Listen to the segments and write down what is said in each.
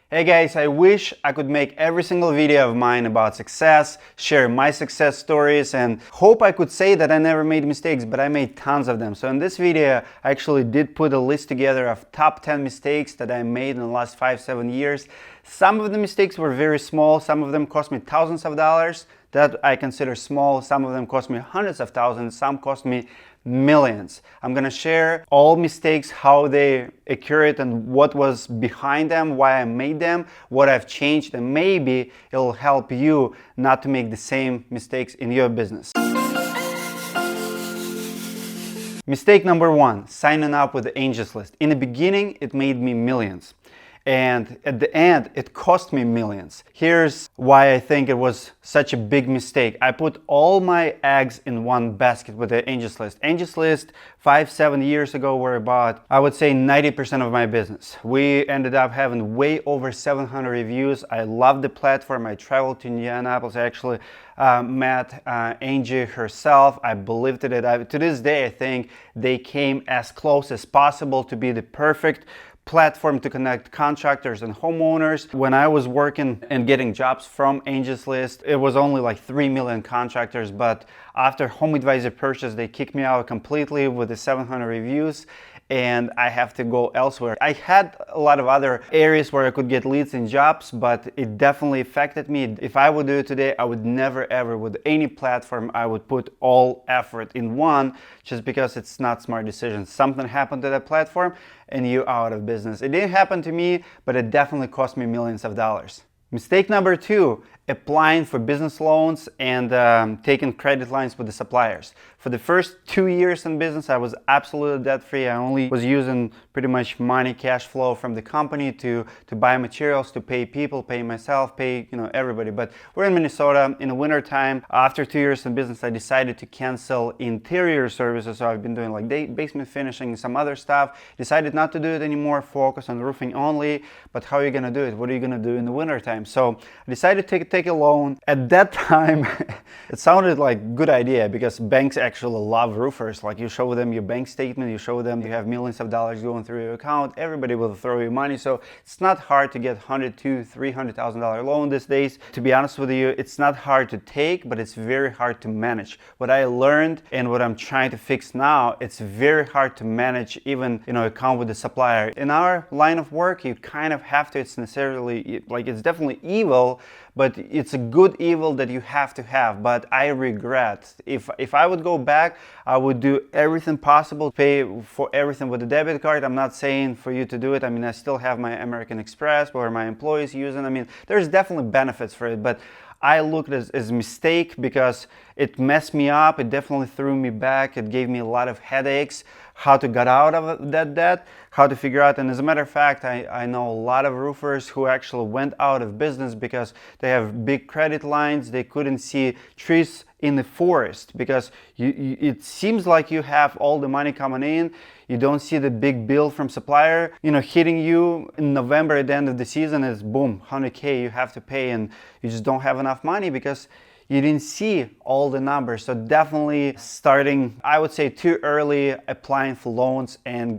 Hey guys, I wish I could make every single video of mine about success, share my success stories, and hope I could say that I never made mistakes, but I made tons of them. So in this video, I actually did put a list together of top 10 mistakes that I made in the last 5-7 years. Some of the mistakes were very small, some of them cost me thousands of dollars. That I consider small. Some of them cost me hundreds of thousands, some cost me millions. I'm gonna share all mistakes, how they occurred and what was behind them, why I made them, what I've changed, and maybe it'll help you not to make the same mistakes in your business. Mistake number one, signing up with the Angie's List. In the beginning, it made me millions. And at the end, it cost me millions. Here's why I think it was such a big mistake. I put all my eggs in one basket with the Angie's List. Angie's List 5-7 years ago were about, I would say, 90% of my business. We ended up having way over 700 reviews. I love the platform. I traveled to Indianapolis. I actually met Angie herself. I believed in it. To this day, I think they came as close as possible to be the perfect platform to connect contractors and homeowners. When I was working and getting jobs from Angie's List, it was only like 3 million contractors, but after Home Advisor purchase, they kicked me out completely with the 700 reviews, and I have to go elsewhere. I had a lot of other areas where I could get leads and jobs, but it definitely affected me. If I would do it today, I would never ever, with any platform, I would put all effort in one, just because it's not smart decisions. Something happened to that platform and you're out of business. It didn't happen to me, but it definitely cost me millions of dollars. Mistake number two, applying for business loans and taking credit lines with the suppliers. For the first 2 years in business, I was absolutely debt-free. I only was using pretty much money, cash flow from the company to buy materials, to pay people, pay myself, pay everybody. But we're in Minnesota in the winter time. After 2 years in business, I decided to cancel interior services. So I've been doing like basement finishing and some other stuff. Decided not to do it anymore, focus on roofing only. But how are you gonna do it? What are you gonna do in the winter time? So I decided to take a loan. At that time, it sounded like a good idea because banks actually love roofers. Like, you show them your bank statement, you show them you have millions of dollars going through your account, everybody will throw you money. So it's not hard to get $100,000 to $300,000 loan these days. To be honest with you, it's not hard to take, but it's very hard to manage. What I learned and what I'm trying to fix now, it's very hard to manage even account with the supplier. In our line of work, you kind of have to. It's necessarily like, it's definitely evil, but it's a good evil that you have to have. But I regret, if I would go back, I would do everything possible, pay for everything with a debit card. I'm not saying for you to do it. I mean, I still have my American Express where my employees use it. I mean, there's definitely benefits for it, but I looked at it as a mistake because it messed me up. It definitely threw me back. It gave me a lot of headaches, how to get out of that debt, how to figure out. And as a matter of fact, I know a lot of roofers who actually went out of business because they have big credit lines. They couldn't see trees in the forest because it seems like you have all the money coming in. You don't see the big bill from supplier, hitting you in November at the end of the season. Is boom, 100K you have to pay, and you just don't have enough money because you didn't see all the numbers. So definitely starting, I would say, too early applying for loans and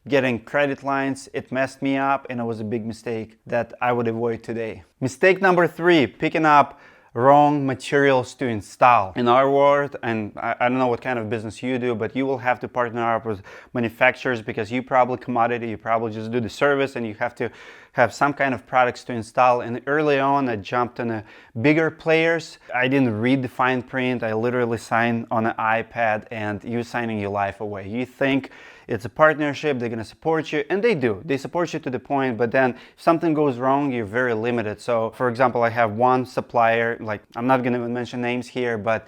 getting credit lines, it messed me up, and it was a big mistake that I would avoid today. Mistake number three, picking up wrong materials to install. In our world, and I don't know what kind of business you do, but you will have to partner up with manufacturers because you probably commodity, you probably just do the service, and you have to have some kind of products to install. And early on, I jumped on bigger players. I didn't read the fine print. I literally signed on an iPad, and you're signing your life away. You think it's a partnership, they're gonna support you, and they do. They support you to the point, but then if something goes wrong, you're very limited. So for example, I have one supplier, like, I'm not gonna mention names here, but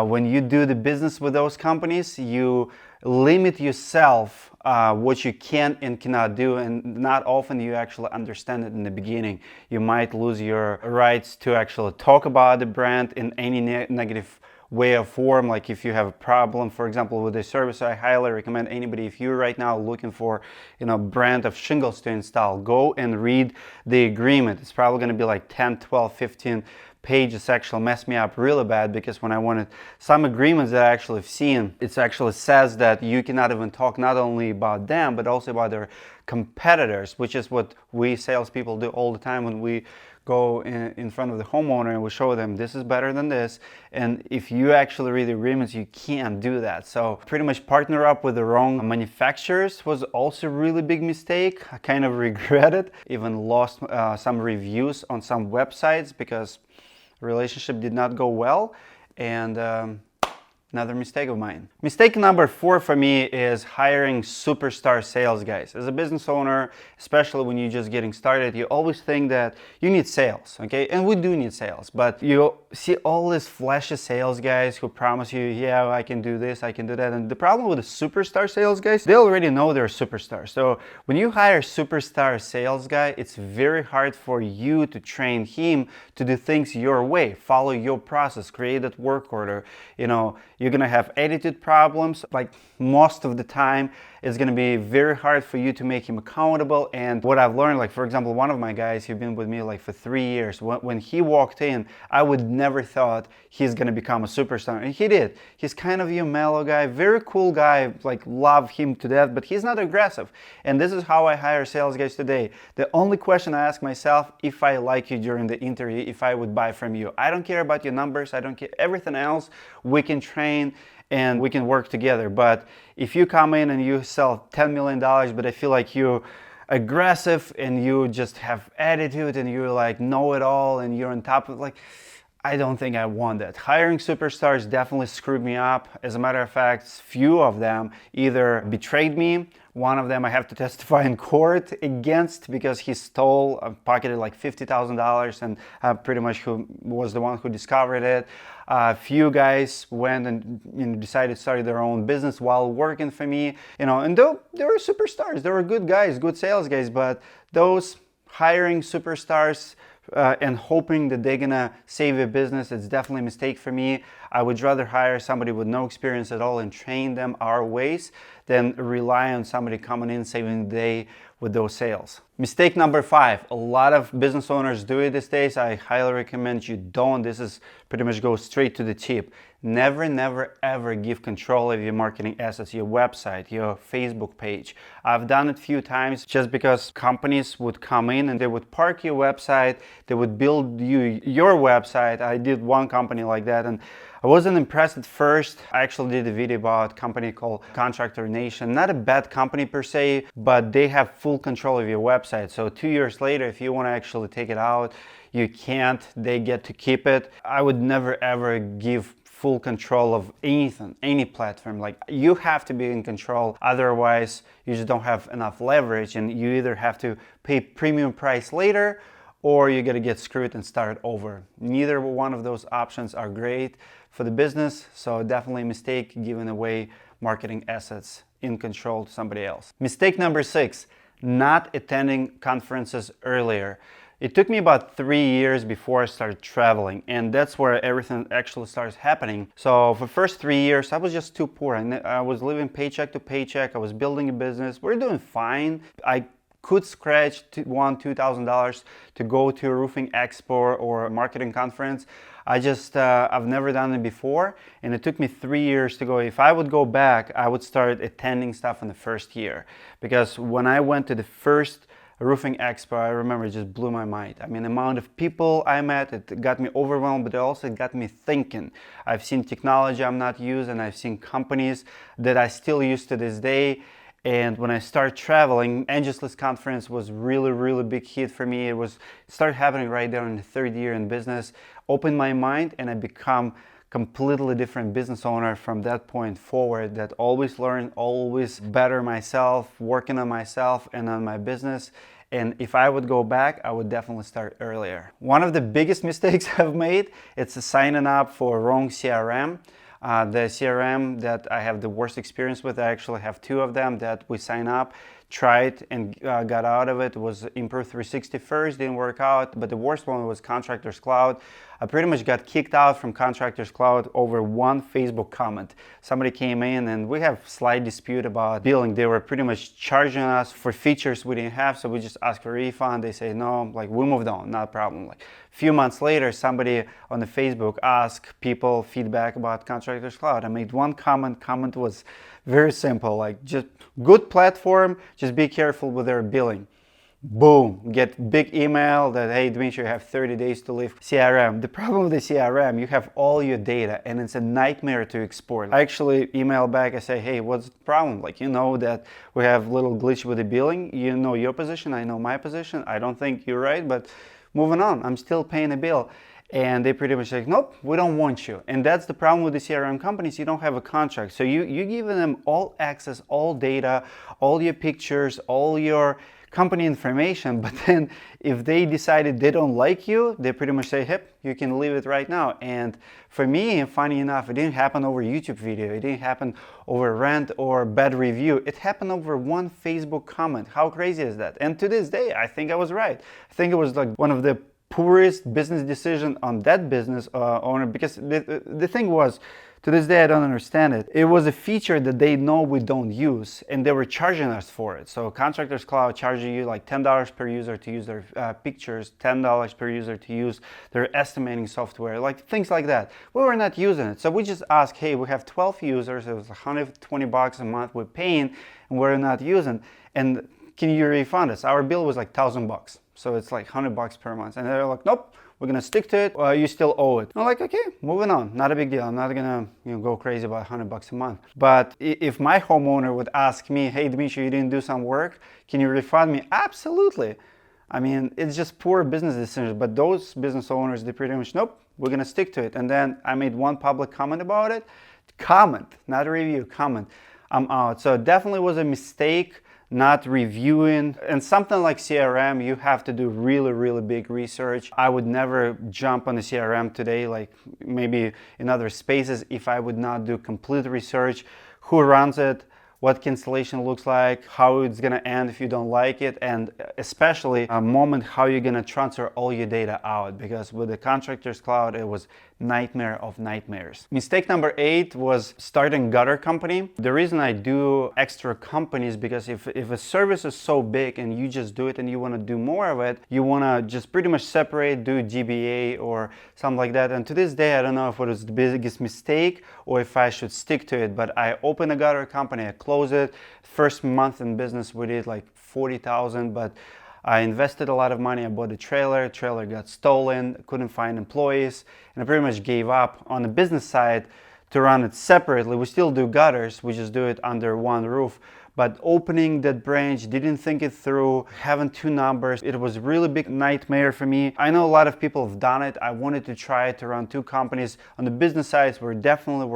when you do the business with those companies, you limit yourself what you can and cannot do, and not often you actually understand it in the beginning. You might lose your rights to actually talk about the brand in any negative way or form. Like, if you have a problem, for example, with a service, I highly recommend anybody, if you're right now looking for brand of shingles to install, go and read the agreement. It's probably going to be like 10, 12, 15 pages. Actually messed me up really bad, because when I wanted some agreements that I actually have seen, it actually says that you cannot even talk not only about them, but also about their competitors, which is what we salespeople do all the time when we go in front of the homeowner and we show them this is better than this. And if you actually read the agreements, you can't do that. So pretty much partner up with the wrong manufacturers was also a really big mistake. I kind of regret it. Even lost some reviews on some websites because relationship did not go well. And another mistake of mine. Mistake number 4 for me is hiring superstar sales guys. As a business owner, especially when you're just getting started, you always think that you need sales, okay? And we do need sales, but you see all these flashy sales guys who promise you, yeah, I can do this, I can do that. And the problem with the superstar sales guys, they already know they're superstars. So when you hire a superstar sales guy, it's very hard for you to train him to do things your way, follow your process, create that work order. You know, you're gonna have attitude problems. Like most of the time, it's gonna be very hard for you to make him accountable. And what I've learned, like for example, one of my guys, he's been with me like for 3 years. When he walked in, I would never thought he's gonna become a superstar, and he did. He's kind of a mellow guy, very cool guy, like love him to death, but he's not aggressive. And this is how I hire sales guys today. The only question I ask myself, if I like you during the interview, if I would buy from you. I don't care about your numbers, I don't care, everything else we can train and we can work together. But if you come in and you sell $10 million, but I feel like you're aggressive and you just have attitude and you like know it all and you're on top of, like, I don't think I want that. Hiring superstars definitely screwed me up. As a matter of fact, few of them either betrayed me. One of them I have to testify in court against because he stole, pocketed like $50,000, and pretty much who was the one who discovered it. A few guys went and decided to start their own business while working for me. And though they were superstars, they were good guys, good sales guys, but those hiring superstars and hoping that they're gonna save your business, it's definitely a mistake for me. I would rather hire somebody with no experience at all and train them our ways than rely on somebody coming in saving the day with those sales. Mistake number 5. A lot of business owners do it these days. I highly recommend you don't. This is pretty much go straight to the tip. Never, never, ever give control of your marketing assets, your website, your Facebook page. I've done it a few times just because companies would come in and they would park your website, they would build you your website. I did one company like that, and I wasn't impressed at first. I actually did a video about a company called Contractor Nation. Not a bad company per se, but they have full control of your website. So 2 years later, if you want to actually take it out, you can't. They get to keep it. I would never ever give full control of anything, any platform. Like, you have to be in control, otherwise you just don't have enough leverage, and you either have to pay premium price later or you're gonna get screwed and start over. Neither one of those options are great for the business, so definitely a mistake giving away marketing assets in control to somebody else. Mistake number 6, not attending conferences earlier. It took me about 3 years before I started traveling, and that's where everything actually starts happening. So for the first 3 years, I was just too poor, and I was living paycheck to paycheck. I was building a business. We're doing fine. I could scratch $1,000-$2,000 to go to a roofing expo or a marketing conference. I've never done it before, and it took me 3 years to go. If I would go back, I would start attending stuff in the first year, because when I went to the first roofing expo, I remember it just blew my mind. I mean, the amount of people I met, it got me overwhelmed, but also it got me thinking. I've seen technology I'm not using, I've seen companies that I still use to this day. And when I started traveling, Angie's List conference was really, really big hit for me. It started happening right there in the 3rd year in business, opened my mind, and I become completely different business owner from that point forward, that always learn, always better myself, working on myself and on my business. And if I would go back, I would definitely start earlier. One of the biggest mistakes I've made, it's signing up for wrong CRM. The CRM that I have the worst experience with, I actually have 2 of them that we sign up, tried and got out of it, was Improve 360 first, didn't work out, but the worst one was Contractors Cloud. I pretty much got kicked out from Contractors Cloud over one Facebook comment. Somebody came in and we have slight dispute about billing. They were pretty much charging us for features we didn't have, so we just asked for a refund. They say no, like we moved on, not a problem. Like a few months later, somebody on the Facebook asked people feedback about Contractors Cloud. I made one comment. Comment was very simple, like just good platform, just be careful with their billing. Boom, get big email that, hey, Dmitry, you have 30 days to leave CRM. The problem with the CRM, you have all your data and it's a nightmare to export. I actually email back, I say, hey, what's the problem? Like, you know that we have a little glitch with the billing. You know your position, I know my position. I don't think you're right, but moving on, I'm still paying a bill. And they pretty much like, nope, we don't want you. And that's the problem with the CRM companies. You don't have a contract. So you give them all access, all data, all your pictures, all your company information. But then if they decided they don't like you, they pretty much say, hey, you can leave it right now. And for me, funny enough, it didn't happen over YouTube video. It didn't happen over rant or bad review. It happened over one Facebook comment. How crazy is that? And to this day, I think I was right. I think it was like one of the poorest business decision on that business owner, because the thing was, to this day I don't understand it. It was a feature that they know we don't use and they were charging us for it. So Contractors Cloud charging you like $10 per user to use their pictures, $10 per user to use their estimating software, like things like that. We were not using it. So we just asked, hey, we have 12 users, it was $120 a month we're paying and we're not using, and can you refund us? Our bill was like $1,000. So it's like $100 per month. And they're like, nope, we're gonna stick to it. You still owe it. I'm like, okay, moving on. Not a big deal. I'm not gonna go crazy about $100 a month. But if my homeowner would ask me, hey, Dmitry, you didn't do some work, can you refund me? Absolutely. I mean, it's just poor business decisions. But those business owners, they pretty much, nope, we're gonna stick to it. And then I made one public comment about it. Comment, not a review, comment. I'm out. So it definitely was a mistake not reviewing. And something like CRM, you have to do really big research. I would never jump on the CRM today, like maybe in other spaces, if I would not do complete research. Who runs it? What cancellation looks like, how it's gonna end if you don't like it, and especially a moment how you're gonna transfer all your data out, because with the Contractors Cloud it was nightmare of nightmares. Mistake number 8 was starting gutter company. The reason I do extra companies, because if a service is so big and you just do it and you want to do more of it, you want to just pretty much separate, do GBA or something like that. And to this day, I don't know if it was the biggest mistake or if I should stick to it, but I opened a gutter company, I closed it. First month in business we did like 40,000, but I invested a lot of money. I bought a trailer got stolen, couldn't find employees, and I pretty much gave up on the business side to run it separately. We still do gutters, we just do it under one roof. But opening that branch, didn't think it through, having 2 numbers, it was a really big nightmare for me. I know a lot of people have done it. I wanted to try it to run 2 companies. On the business side, we're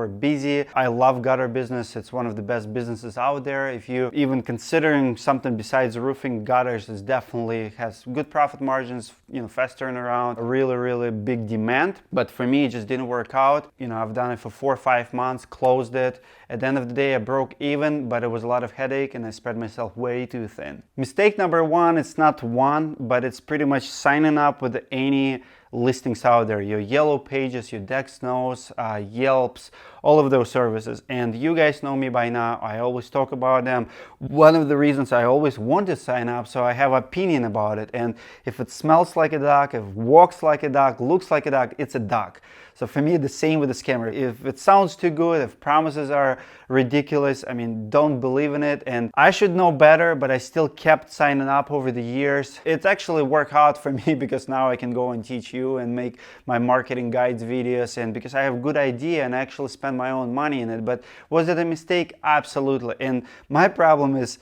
busy. I love gutter business. It's one of the best businesses out there. If you even considering something besides roofing, gutters is definitely has good profit margins, fast turnaround, a really big demand. But for me, it just didn't work out. I've done it for 4 or 5 months, closed it. At the end of the day, I broke even, but it was a lot of headache and I spread myself way too thin. Mistake number 1, it's not one, but it's pretty much signing up with any listings out there, your Yellow Pages, your Dexnos, Yelps, all of those services. And you guys know me by now, I always talk about them. One of the reasons I always want to sign up, so I have opinion about it. And if it smells like a dog, if it walks like a dog, looks like a dog, it's a dog. So for me, the same with the scammer. If it sounds too good, if promises are ridiculous, don't believe in it. And I should know better, but I still kept signing up over the years. It's actually worked out for me because now I can go and teach you and make my marketing guides videos, and because I have a good idea and actually spend my own money in it. But was it a mistake? Absolutely. And my problem is,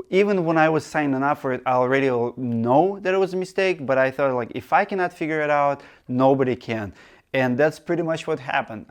even when I was signing up for it, I already know that it was a mistake, but I thought, like, if I cannot figure it out, nobody can. And that's pretty much what happened.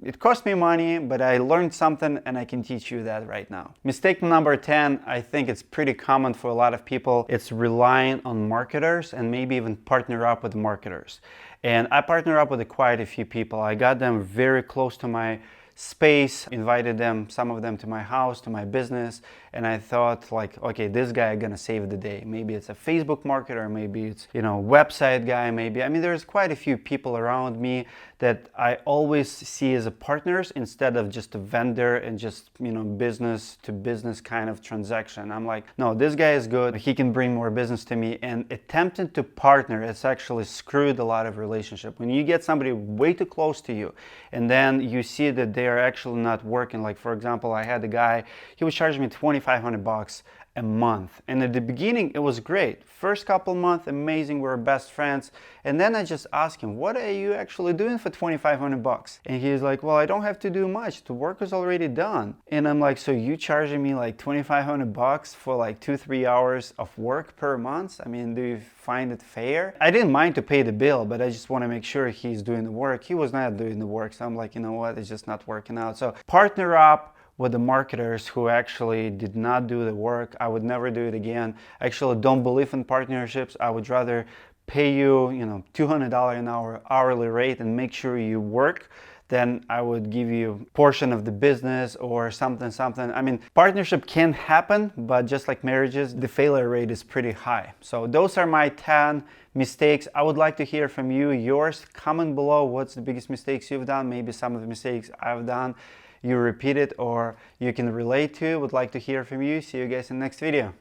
It cost me money, but I learned something and I can teach you that right now. Mistake number 10, I think it's pretty common for a lot of people. It's relying on marketers and maybe even partner up with marketers. And I partner up with quite a few people. I got them very close to my space, invited them, some of them to my house, to my business, and I thought like, okay, this guy gonna save the day. Maybe it's a Facebook marketer, maybe it's, you know, website guy, maybe. I mean, there's quite a few people around me that I always see as a partners instead of just a vendor and just, you know, business to business kind of transaction. I'm like, no, this guy is good. He can bring more business to me. And attempting to partner, it's actually screwed a lot of relationship. When you get somebody way too close to you and then you see that they are actually not working. Like, for example, I had a guy, he was charging me $2,500 a month, and at the beginning it was great. First couple months, amazing, we were best friends. And then I just asked him, what are you actually doing for $2,500? And he's like, well, I don't have to do much, the work is already done. And I'm like, so you charging me like $2,500 for like 2-3 hours of work per month? I mean, do you find it fair? I didn't mind to pay the bill, but I just want to make sure he's doing the work. He was not doing the work, so I'm like, you know what, it's just not working out. So partner up with the marketers who actually did not do the work. I would never do it again. I actually don't believe in partnerships. I would rather pay you, you know, $200 an hour hourly rate and make sure you work, then I would give you a portion of the business or something. I mean, partnership can happen, but just like marriages, the failure rate is pretty high. So those are my 10 mistakes. I would like to hear from you, yours. Comment below what's the biggest mistakes you've done, maybe some of the mistakes I've done you repeat it or you can relate to. Would like to hear from you. See you guys in the next video.